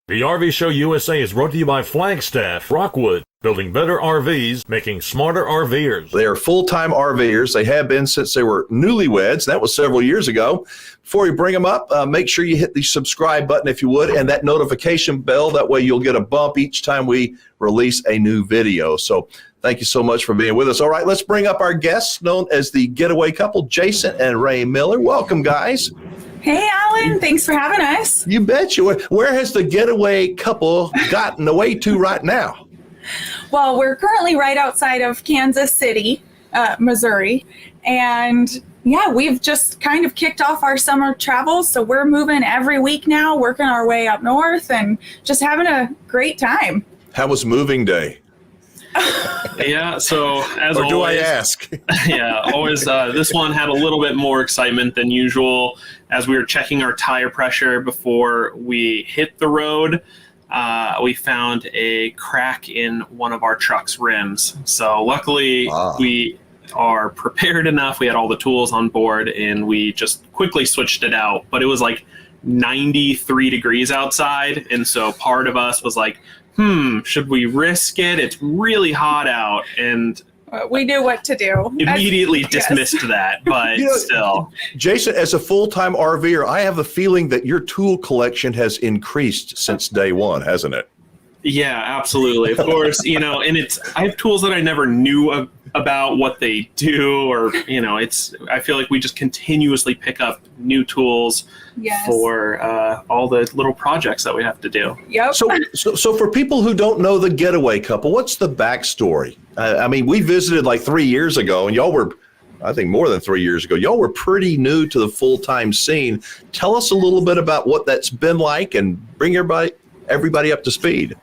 The RV Show USA is brought to you by Flagstaff, Rockwood, building better RVs, making smarter RVers. They are full-time RVers. They have been since they were newlyweds. That was several years ago. Before we bring them up, make sure you hit the subscribe button if you would, and that notification bell. That way you'll get a bump each time we release a new video. So thank you so much for being with us. All right, let's bring up our guests known as the Getaway Couple, Jason and Rae Miller. Welcome, guys. Hey, Alan. Thanks for having us. You bet you. Where has the Getaway Couple gotten away to right now? Well, we're currently right outside of Kansas City, Missouri. And yeah, we've just kind of kicked off our summer travels. So we're moving every week now, working our way up north and just having a great time. How was moving day? Yeah, so as or always, do I ask? Yeah, always. This one had a little bit more excitement than usual. As we were checking our tire pressure before we hit the road, we found a crack in one of our truck's rims. So luckily, we are prepared enough. We had all the tools on board, and we just quickly switched it out. But it was like 93 degrees outside, and so part of us was like, should we risk it? It's really hot out. And we knew what to do. Immediately dismissed that, but still. Jason, as a full-time RVer, I have a feeling that your tool collection has increased since day one, hasn't it? Yeah, absolutely. Of course, and I have tools that I never knew about what they do, or, I feel like we just continuously pick up new tools for all the little projects that we have to do. Yep. So for people who don't know the Getaway Couple, what's the backstory? I mean, we visited like 3 years ago, and y'all were, I think more than 3 years ago, y'all were pretty new to the full-time scene. Tell us a little bit about what that's been like and bring everybody up to speed.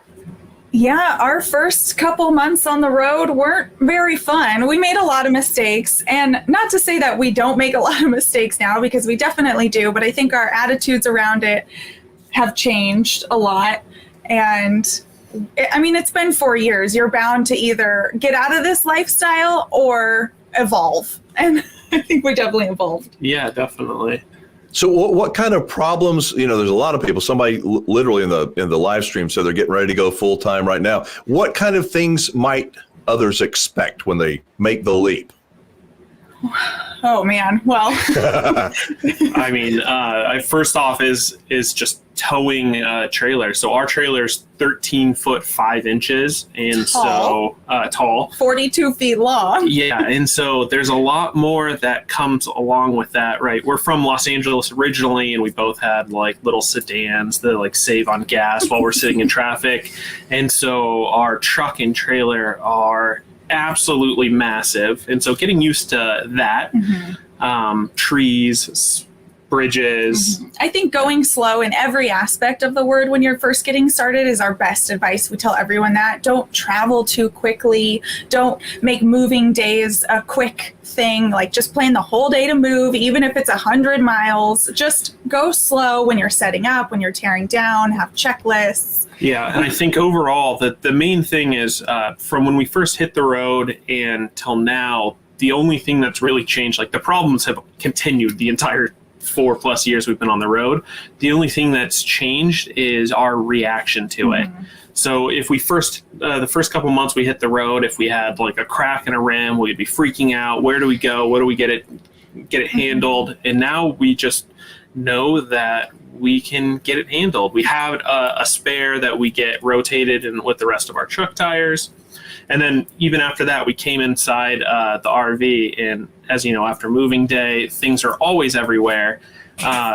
Yeah, our first couple months on the road weren't very fun. We made a lot of mistakes, and not to say that we don't make a lot of mistakes now, because we definitely do, but I think our attitudes around it have changed a lot. And it's been 4 years. You're bound to either get out of this lifestyle or evolve. And I think we definitely evolved. Yeah, definitely. So what kind of problems, there's a lot of people, somebody literally in the live stream said they're getting ready to go full time right now. What kind of things might others expect when they make the leap? Oh man, well. First off is just towing a trailer. So our trailer's 13 foot 5 inches, and so tall, 42 feet long. Yeah, and so there's a lot more that comes along with that, right? We're from Los Angeles originally, and we both had like little sedans that like save on gas while we're sitting in traffic, and so our truck and trailer are absolutely massive, and so getting used to that, trees, bridges. I think going slow in every aspect of the word when you're first getting started is our best advice. We tell everyone that. Don't travel too quickly. Don't make moving days a quick thing. Like just plan the whole day to move, even if it's 100 miles. Just go slow when you're setting up, when you're tearing down, have checklists. Yeah, and I think overall that the main thing is from when we first hit the road and till now, the only thing that's really changed, like the problems have continued the entire 4+ years we've been on the road. The only thing that's changed is our reaction to it. So if we the first couple months we hit the road, if we had like a crack in a rim, we'd be freaking out. Where do we go? What do we get it handled? And now we just know that we can get it handled. We have a spare that we get rotated in with the rest of our truck tires. And then even after that, we came inside the RV, and as you know, after moving day, things are always everywhere,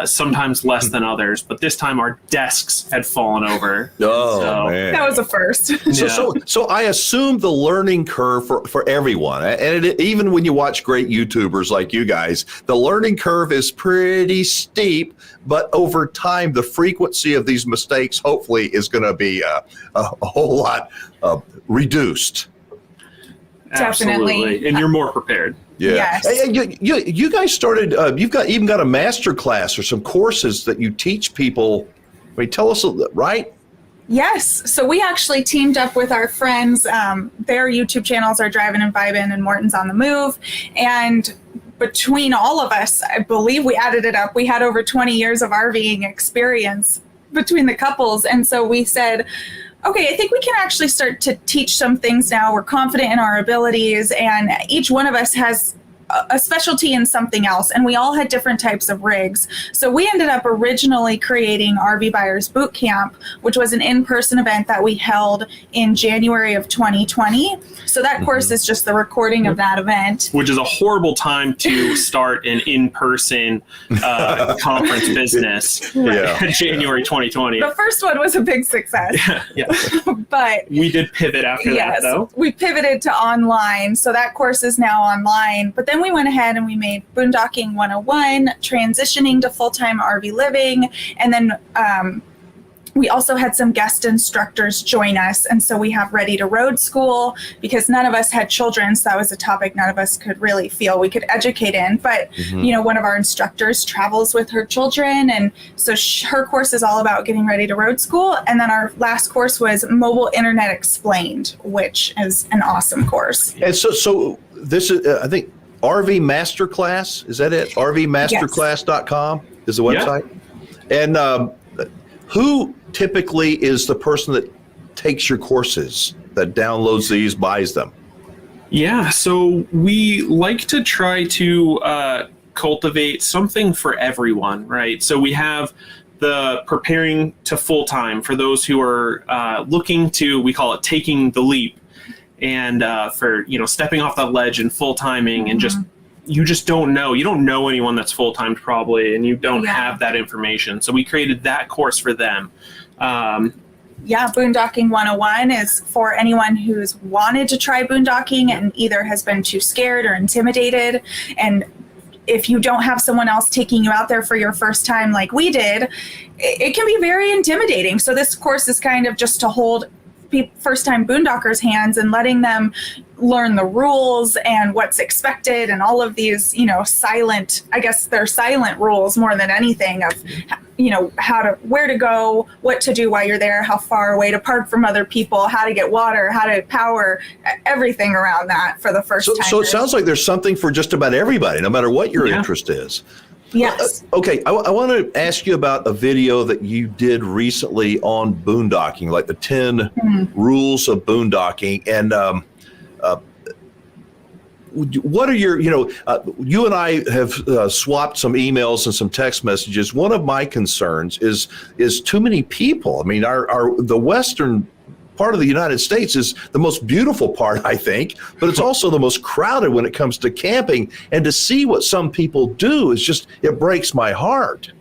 sometimes less than others. But this time our desks had fallen over. Man. That was a first. So I assume the learning curve for everyone, and even when you watch great YouTubers like you guys, the learning curve is pretty steep, but over time, the frequency of these mistakes hopefully is going to be a whole lot reduced. Definitely. Absolutely. And you're more prepared. Yeah. Yes. Hey, you guys started, you've even got a master class or some courses that you teach people. Tell us, right? Yes. So we actually teamed up with our friends. Their YouTube channels are Driving and Vibin' and Morton's on the Move. And between all of us, I believe we added it up, we had over 20 years of RVing experience between the couples. And so we said, okay, I think we can actually start to teach some things now. We're confident in our abilities, and each one of us has a specialty in something else, and we all had different types of rigs. So we ended up originally creating RV Buyers Boot Camp, which was an in-person event that we held in January of 2020. So that course is just the recording of that event. Which is a horrible time to start an in-person conference business. January 2020. The first one was a big success. Yeah. But we did pivot after that, though. We pivoted to online. So that course is now online. But then we went ahead and we made Boondocking 101, transitioning to full-time RV living. And then we also had some guest instructors join us. And so we have Ready to Road School, because none of us had children. So that was a topic none of us could really feel we could educate in. But, you know, one of our instructors travels with her children. And so her course is all about getting ready to road school. And then our last course was Mobile Internet Explained, which is an awesome course. And so this is, I think, RV Masterclass, is that it? RVmasterclass.com is the website. Yeah. And who typically is the person that takes your courses, that downloads these, buys them? Yeah, so we like to try to cultivate something for everyone, right? So we have the preparing to full-time for those who are looking to, we call it taking the leap, and for, you know, stepping off that ledge and full-timing and you just don't know. You don't know anyone that's full-timed probably, and you don't have that information. So we created that course for them. Boondocking 101 is for anyone who's wanted to try boondocking and either has been too scared or intimidated. And if you don't have someone else taking you out there for your first time like we did, it can be very intimidating. So this course is kind of just to hold first-time boondockers' hands and letting them learn the rules and what's expected and all of these, you know, silent, I guess they're silent rules more than anything of, you know, where to go, what to do while you're there, how far away to park from other people, how to get water, how to power, everything around that for the first time. So it sounds like there's something for just about everybody, no matter what your interest is. Yes. Okay, I want to ask you about a video that you did recently on boondocking, like the 10 rules of boondocking. And what are your, you know, you and I have swapped some emails and some text messages. One of my concerns is too many people. I mean, the Western part of the United States is the most beautiful part, I think, but it's also the most crowded when it comes to camping. And to see what some people do is just, it breaks my heart.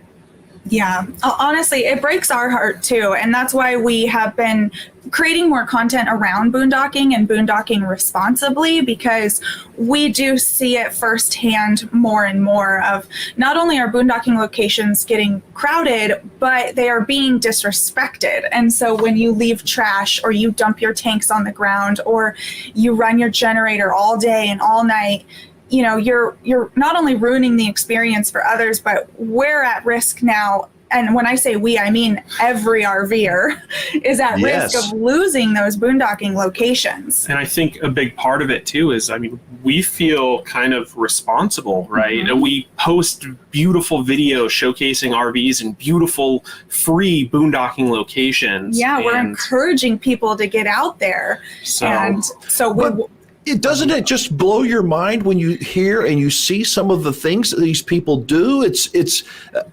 Yeah, honestly, it breaks our heart too. And that's why we have been creating more content around boondocking and boondocking responsibly, because we do see it firsthand more and more of not only are boondocking locations getting crowded, but they are being disrespected. And so when you leave trash or you dump your tanks on the ground or you run your generator all day and all night, you know, you're not only ruining the experience for others, but we're at risk now. And when I say we, I mean every RVer is at risk of losing those boondocking locations. And I think a big part of it too is, I mean, we feel kind of responsible, right? And we post beautiful videos showcasing RVs in beautiful free boondocking locations. Yeah, we're encouraging people to get out there. Doesn't it just blow your mind when you hear and you see some of the things that these people do?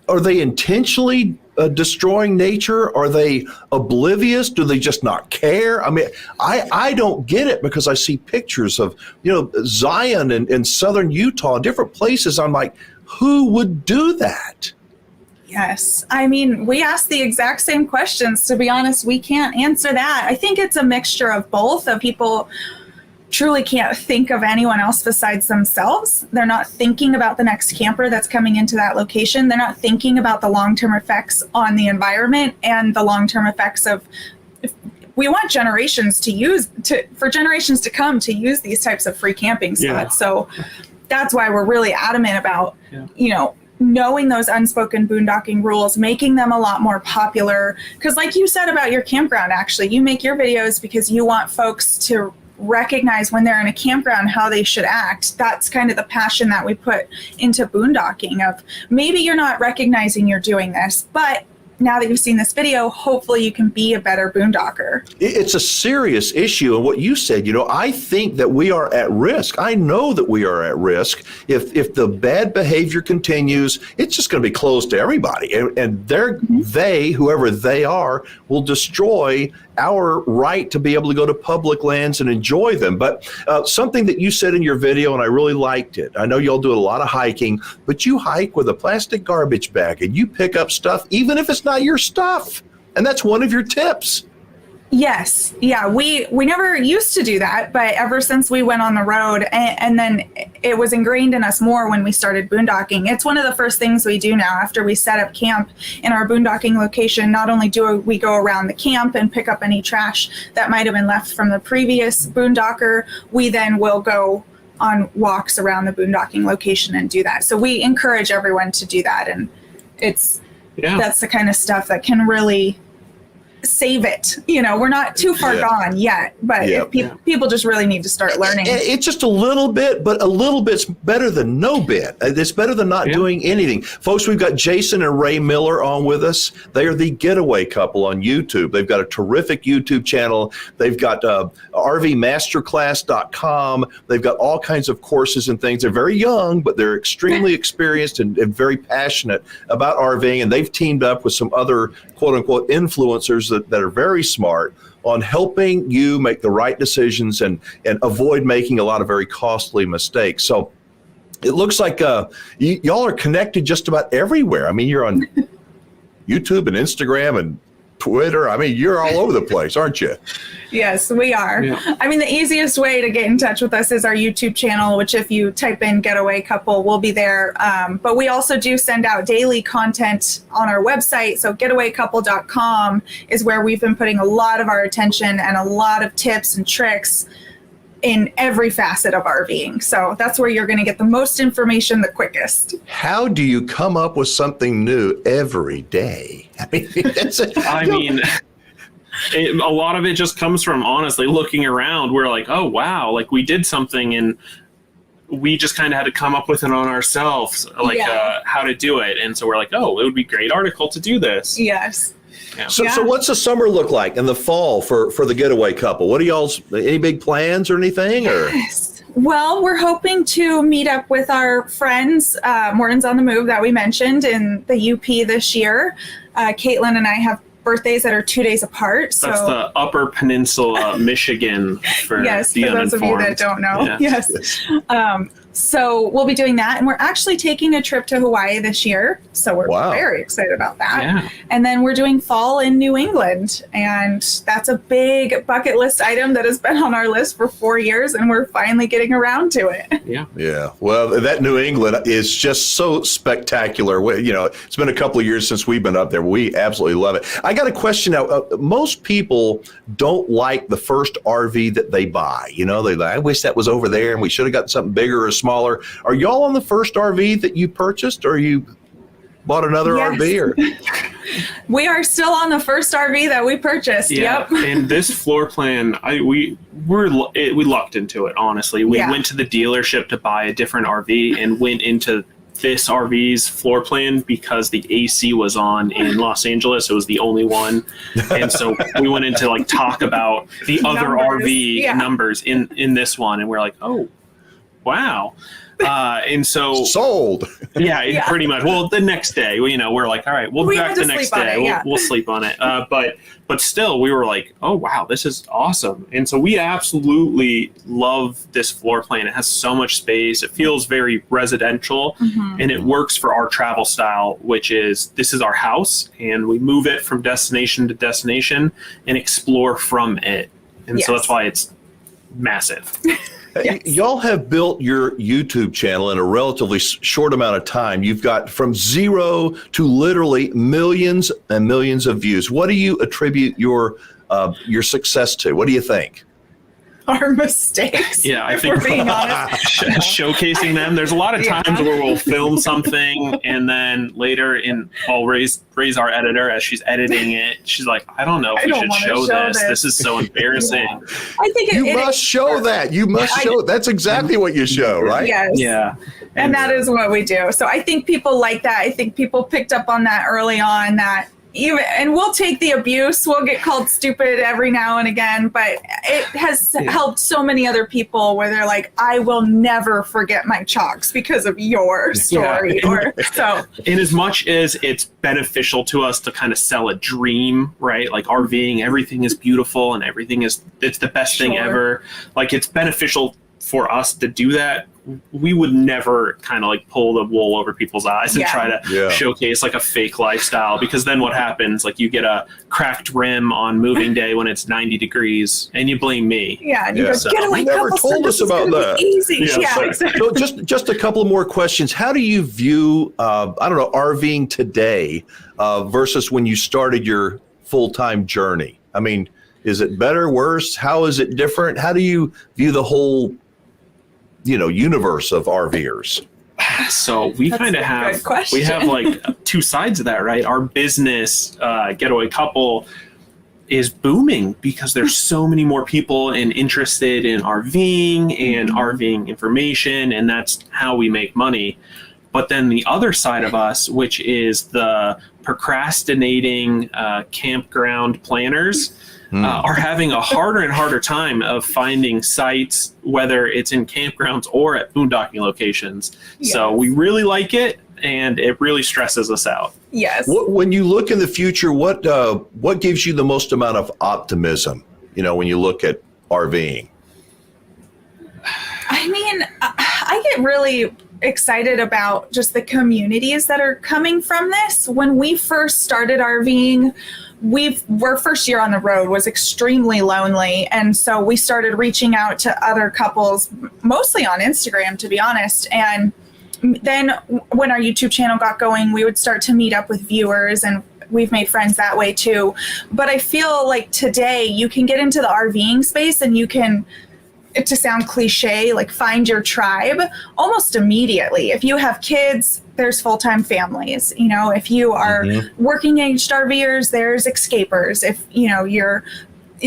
Are they intentionally destroying nature? Are they oblivious? Do they just not care? I mean, I don't get it, because I see pictures of, you know, Zion and southern Utah, different places. I'm like, who would do that? Yes. I mean, we ask the exact same questions. To be honest, we can't answer that. I think it's a mixture of both, of people truly can't think of anyone else besides themselves. They're not thinking about the next camper that's coming into that location. They're not thinking about the long-term effects on the environment and the long-term effects of, we want generations for generations to come to use these types of free camping spots. Yeah. So that's why we're really adamant about, you know, knowing those unspoken boondocking rules, making them a lot more popular. Because like you said about your campground, actually, you make your videos because you want folks to recognize when they're in a campground how they should act. That's kind of the passion that we put into boondocking, of maybe you're not recognizing you're doing this, but now that you've seen this video, hopefully you can be a better boondocker. It's a serious issue. And what you said, I think that we are at risk. I know that we are at risk. If the bad behavior continues, it's just going to be closed to everybody. And they, whoever they are, will destroy our right to be able to go to public lands and enjoy them. But something that you said in your video, and I really liked it. I know y'all do a lot of hiking, but you hike with a plastic garbage bag and you pick up stuff, even if it's not your stuff. And that's one of your tips. Yes. Yeah. We never used to do that, but ever since we went on the road, and then it was ingrained in us more when we started boondocking. It's one of the first things we do now after we set up camp in our boondocking location. Not only do we go around the camp and pick up any trash that might have been left from the previous boondocker, we then will go on walks around the boondocking location and do that. So we encourage everyone to do that. And that's the kind of stuff that can really save it. We're not too far gone yet, but people just really need to start learning. It's just a little bit, but a little bit's better than no bit. It's better than not doing anything. Folks, we've got Jason and Rae Miller on with us. They are the Getaway Couple on YouTube. They've got a terrific YouTube channel. They've got RVmasterclass.com. They've got all kinds of courses and things. They're very young, but they're extremely experienced and very passionate about RVing, and they've teamed up with some other quote-unquote influencers that are very smart on helping you make the right decisions and avoid making a lot of very costly mistakes. So it looks like y'all are connected just about everywhere. I mean, you're on YouTube and Instagram and Twitter. I mean, you're all over the place, aren't you? Yes, we are. Yeah. I mean, the easiest way to get in touch with us is our YouTube channel, which if you type in Getaway Couple, we'll be there. But we also do send out daily content on our website. So getawaycouple.com is where we've been putting a lot of our attention and a lot of tips and tricks in every facet of RVing. So that's where you're going to get the most information the quickest. How do you come up with something new every day? I mean, a lot of it just comes from honestly looking around. We're like, oh, wow, like we did something and we just kind of had to come up with it on ourselves, like how to do it. And so we're like, oh, it would be a great article to do this. Yes. Yeah. So what's the summer look like in the fall for the Getaway Couple? What are y'all's, any big plans or anything? Or? Yes. Well, we're hoping to meet up with our friends, Morton's on the Move that we mentioned in the UP this year. Caitlin and I have birthdays that are 2 days apart. So that's the Upper Peninsula, Michigan, for yes, the for those of you that don't know. Yeah. Yes. So we'll be doing that. And we're actually taking a trip to Hawaii this year. So we're very excited about that. Yeah. And then we're doing fall in New England. And that's a big bucket list item that has been on our list for 4 years. And we're finally getting around to it. Yeah. Yeah. Well, that New England is just so spectacular. It's been a couple of years since we've been up there. We absolutely love it. I got a question now. Most people don't like the first RV that they buy. They're like, I wish that was over there and we should have gotten something bigger or smaller. Are y'all on the first RV that you purchased, or you bought another RV? Or? We are still on the first RV that we purchased. Yeah. Yep. And this floor plan, we lucked into it. Honestly, we went to the dealership to buy a different RV and went into this RV's floor plan because the AC was on in Los Angeles. It was the only one. And so we went in to talk about the other RV numbers in this one. And we're like, oh, wow. And so sold. Yeah, pretty much. Well, the next day, we're like, all right, we'll be back the next day. We'll sleep on it. But still, we were like, oh, wow, this is awesome. And so we absolutely love this floor plan. It has so much space. It feels very residential, and it works for our travel style, which is this is our house, and we move it from destination to destination and explore from it. And so that's why it's massive. Yes. Y'all have built your YouTube channel in a relatively short amount of time. You've got from 0 to literally millions and millions of views. What do you attribute your success to? What do you think? Our mistakes. Yeah, I think we're being honest. Showcasing them. There's a lot of times where we'll film something and then later Ray's our editor as she's editing it. She's like, I don't know if we should show this. This is so embarrassing. I think you must show that. You must show. That's exactly what you show, right? Yes. Yeah. And that is what we do. So I think people like that. I think people picked up on that early on that and we'll take the abuse. We'll get called stupid every now and again, but it has helped so many other people where they're like, I will never forget my chalks because of your story. In as much as it's beneficial to us to kind of sell a dream, right? Like RVing, everything is beautiful and it's the best thing ever. Like, it's beneficial for us to do that. We would never kind of like pull the wool over people's eyes and try to showcase like a fake lifestyle, because then what happens? Like, you get a cracked rim on moving day when it's 90 degrees and you blame me. Yeah. And you go, Getaway you never Couple told us about that. Easy. So just a couple of more questions. How do you view, RVing today versus when you started your full-time journey? I mean, is it better, worse? How is it different? How do you view the whole universe of RVers? So we kind of have like two sides of that, right? Our business, Getaway Couple, is booming because there's so many more people interested in RVing and RVing information, and that's how we make money. But then the other side of us, which is the procrastinating campground planners, are having a harder and harder time of finding sites, whether it's in campgrounds or at boondocking locations. Yes. So we really like it, and it really stresses us out. Yes. When you look in the future, what gives you the most amount of optimism, when you look at RVing? I mean, I get really excited about just the communities that are coming from this. When we first started RVing, our first year on the road was extremely lonely. And so we started reaching out to other couples, mostly on Instagram, to be honest. And then when our YouTube channel got going, we would start to meet up with viewers, and we've made friends that way too. But I feel like today you can get into the RVing space and you can, to sound cliche, like find your tribe almost immediately. If you have kids, there's full-time families. If you are working aged RVers, there's escapers. If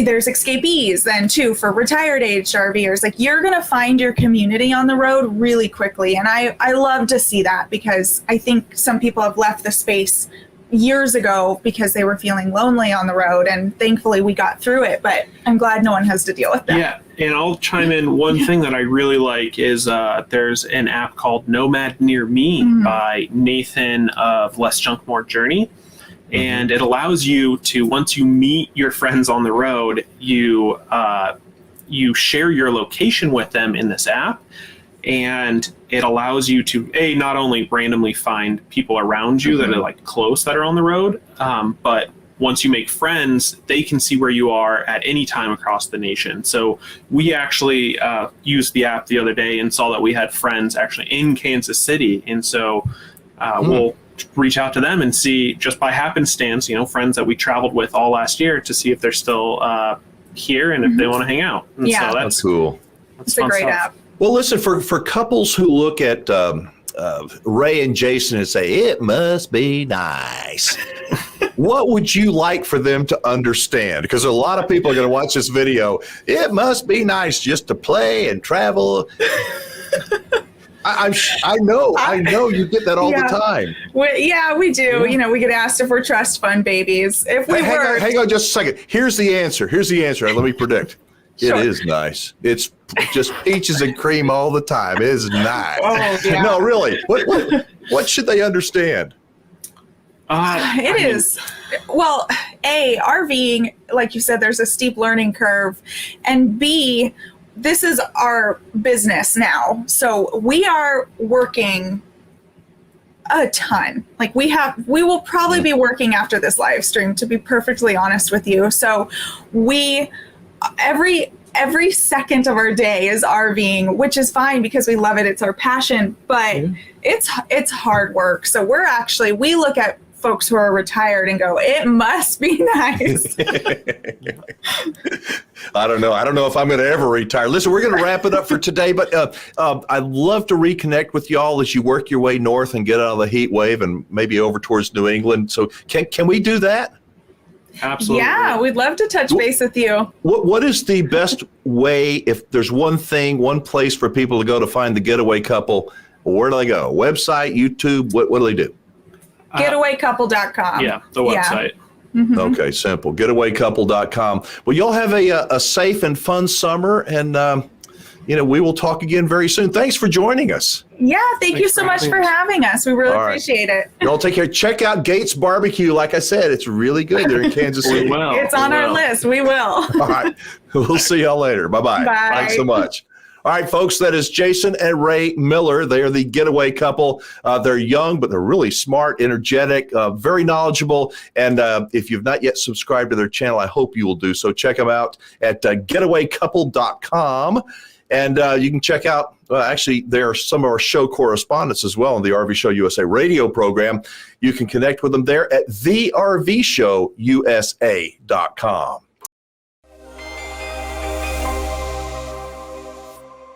there's escapees then too for retired aged RVers. Like, you're gonna find your community on the road really quickly, and I love to see that, because I think some people have left the space years ago because they were feeling lonely on the road, and thankfully we got through it, but I'm glad no one has to deal with that. Yeah, and I'll chime in. One thing that I really like is there's an app called Nomad Near Me by Nathan of Less Junk More Journey, and it allows you to, once you meet your friends on the road, you share your location with them in this app. And it allows you to, not only randomly find people around you that are like close that are on the road, but once you make friends, they can see where you are at any time across the nation. So we actually used the app the other day and saw that we had friends actually in Kansas City. And so we'll reach out to them and see, just by happenstance, friends that we traveled with all last year, to see if they're still here and if they want to hang out. And so that's cool. It's a great app. Well, listen, for couples who look at Rae and Jason and say, it must be nice, what would you like for them to understand? Because a lot of people are going to watch this video. It must be nice just to play and travel. I know you get that all the time. We do. Yeah. We get asked if we're trust fund babies. If we were. Hang on just a second. Here's the answer. Let me predict. It is nice. It's just peaches and cream all the time. It is nice. Oh, yeah. No, really. What should they understand? It is. Well, A, RVing, like you said, there's a steep learning curve. And B, this is our business now. So we are working a ton. Like, we will probably be working after this live stream, to be perfectly honest with you. So every second of our day is RVing, which is fine because we love it. It's our passion, but it's hard work. So we look at folks who are retired and go, it must be nice. I don't know if I'm going to ever retire. Listen, we're going to wrap it up for today, but I'd love to reconnect with y'all as you work your way north and get out of the heat wave and maybe over towards New England. So can we do that? Absolutely. Yeah, we'd love to touch base with you. What is the best way, if there's one place for people to go to find the Getaway Couple, where do they go? Website, YouTube, what do they do? Getawaycouple.com. Yeah, the website. Okay, simple. Getawaycouple.com. Well, y'all have a safe and fun summer, and we will talk again very soon. Thanks for joining us. Yeah, thank you so much for having us. We really appreciate it. Y'all take care. Check out Gates Barbecue. Like I said, it's really good. They're in Kansas City. It's on our list. We will. All right. We'll see y'all later. Bye-bye. Bye. Thanks so much. All right, folks, that is Jason and Rae Miller. They are the Getaway Couple. They're young, but they're really smart, energetic, very knowledgeable. And if you've not yet subscribed to their channel, I hope you will do so. Check them out at getawaycouple.com. And you can check out, actually, there are some of our show correspondents as well on the RV Show USA radio program. You can connect with them there at thervshowusa.com.